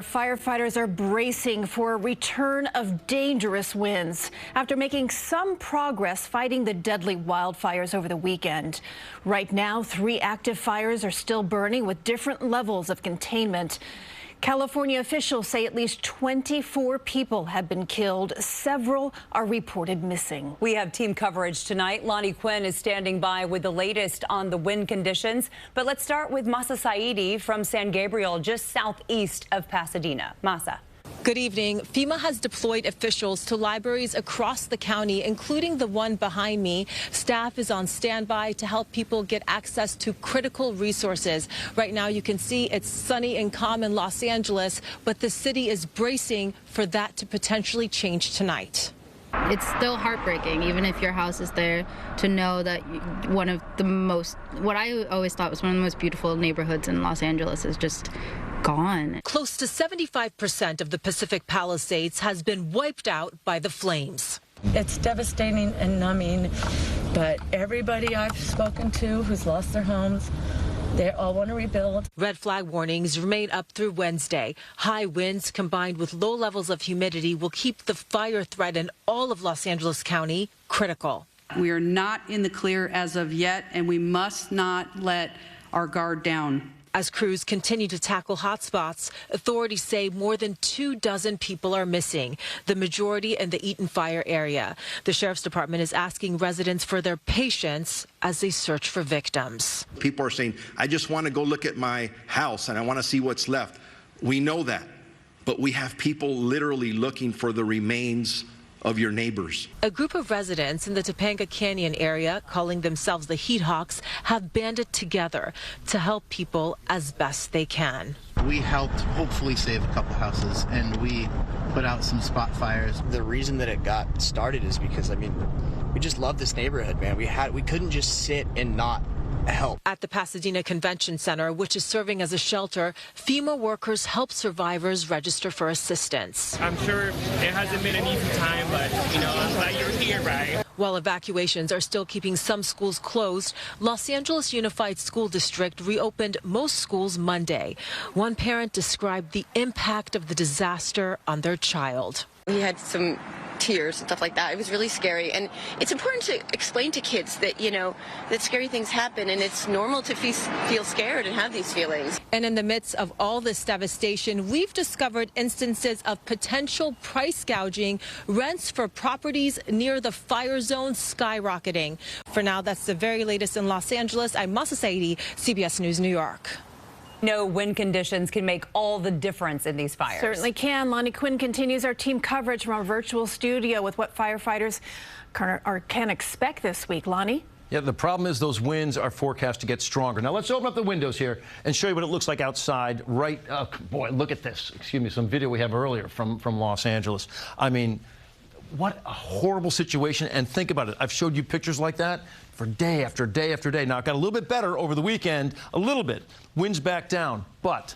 Firefighters are bracing for a return of dangerous winds after making some progress fighting the deadly wildfires over the weekend. Right now, 3 active fires are still burning with different levels of containment. California officials say at least 24 people have been killed. Several are reported missing. We have team coverage tonight. Lonnie Quinn is standing by with the latest on the wind conditions. But let's start with Mahsa Saeidi from San Gabriel, just southeast of Pasadena. Mahsa. Good evening. FEMA has deployed officials to libraries across the county, including the one behind me. Staff is on standby to help people get access to critical resources. Right now, you can see it's sunny and calm in Los Angeles, but the city is bracing for that to potentially change tonight. It's still heartbreaking, even if your house is there, to know that one of the most, what I always thought was one of the most beautiful neighborhoods in Los Angeles is just gone. Close to 75% of the Pacific Palisades has been wiped out by the flames. It's devastating and numbing, but everybody I've spoken to who's lost their homes, they all want to rebuild. Red flag warnings remain up through Wednesday. High winds combined with low levels of humidity will keep the fire threat in all of Los Angeles County critical. We are not in the clear as of yet, and we must not let our guard down. As crews continue to tackle hotspots, authorities say more than 24 people are missing, the majority in the Eaton Fire area. The Sheriff's Department is asking residents for their patience as they search for victims. People are saying, I just want to go look at my house and I want to see what's left. We know that, but we have people literally looking for the remains of your neighbors. A group of residents in the Topanga Canyon area, calling themselves the Heat Hawks, have banded together to help people as best they can. We helped hopefully save a couple houses, and we put out some spot fires. The reason that it got started is because, I mean, we just love this neighborhood, man. We couldn't just sit and not help. At the Pasadena Convention Center, which is serving as a shelter, FEMA workers help survivors register for assistance. I'm sure it hasn't been an easy time, but, I'm glad you're here, right? While evacuations are still keeping some schools closed, Los Angeles Unified School District reopened most schools Monday. One parent described the impact of the disaster on their child. He had some tears and stuff like that. It was really scary, and it's important to explain to kids that that scary things happen, and it's normal to feel scared and have these feelings. And in the midst of all this devastation, we've discovered instances of potential price gouging, rents for properties near the fire zone skyrocketing. For now, that's the very latest in Los Angeles. I'm Mahsa Saeidi, CBS News, New York. No, wind conditions can make all the difference in these fires. Certainly can. Lonnie Quinn continues our team coverage from our virtual studio with what firefighters can expect this week. Lonnie? Yeah, the problem is those winds are forecast to get stronger. Now, let's open up the windows here and show you what it looks like outside. Boy, look at this. Excuse me, some video we have earlier from Los Angeles. I mean, what a horrible situation. And think about it. I've showed you pictures like that for day after day after day. Now, it got a little bit better over the weekend, a little bit. Winds back down, but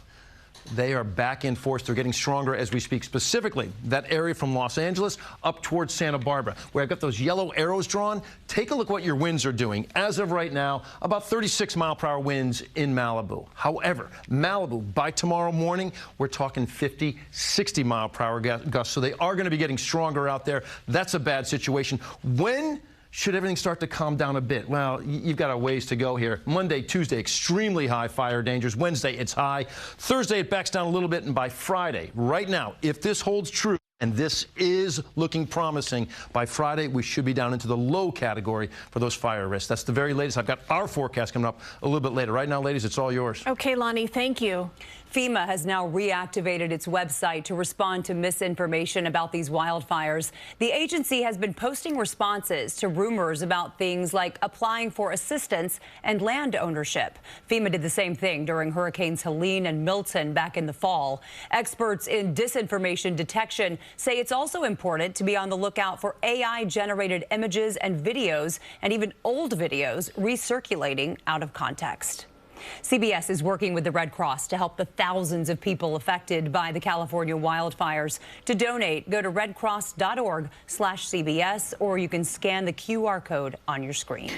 they are back in force. They're getting stronger as we speak, specifically that area from Los Angeles up towards Santa Barbara, where I've got those yellow arrows drawn. Take a look what your winds are doing. As of right now, about 36-mile-per-hour winds in Malibu. However, Malibu, by tomorrow morning, we're talking 50, 60-mile-per-hour gusts. So they are going to be getting stronger out there. That's a bad situation. When should everything start to calm down a bit? Well, you've got a ways to go here. Monday, Tuesday, extremely high fire dangers. Wednesday, it's high. Thursday, it backs down a little bit. And by Friday, right now, if this holds true, and this is looking promising, by Friday, we should be down into the low category for those fire risks. That's the very latest. I've got our forecast coming up a little bit later. Right now, ladies, it's all yours. Okay, Lonnie, thank you. FEMA has now reactivated its website to respond to misinformation about these wildfires. The agency has been posting responses to rumors about things like applying for assistance and land ownership. FEMA did the same thing during Hurricanes Helene and Milton back in the fall. Experts in disinformation detection say it's also important to be on the lookout for AI-generated images and videos, and even old videos recirculating out of context. CBS is working with the Red Cross to help the thousands of people affected by the California wildfires. To donate, go to redcross.org/CBS, or you can scan the QR code on your screen.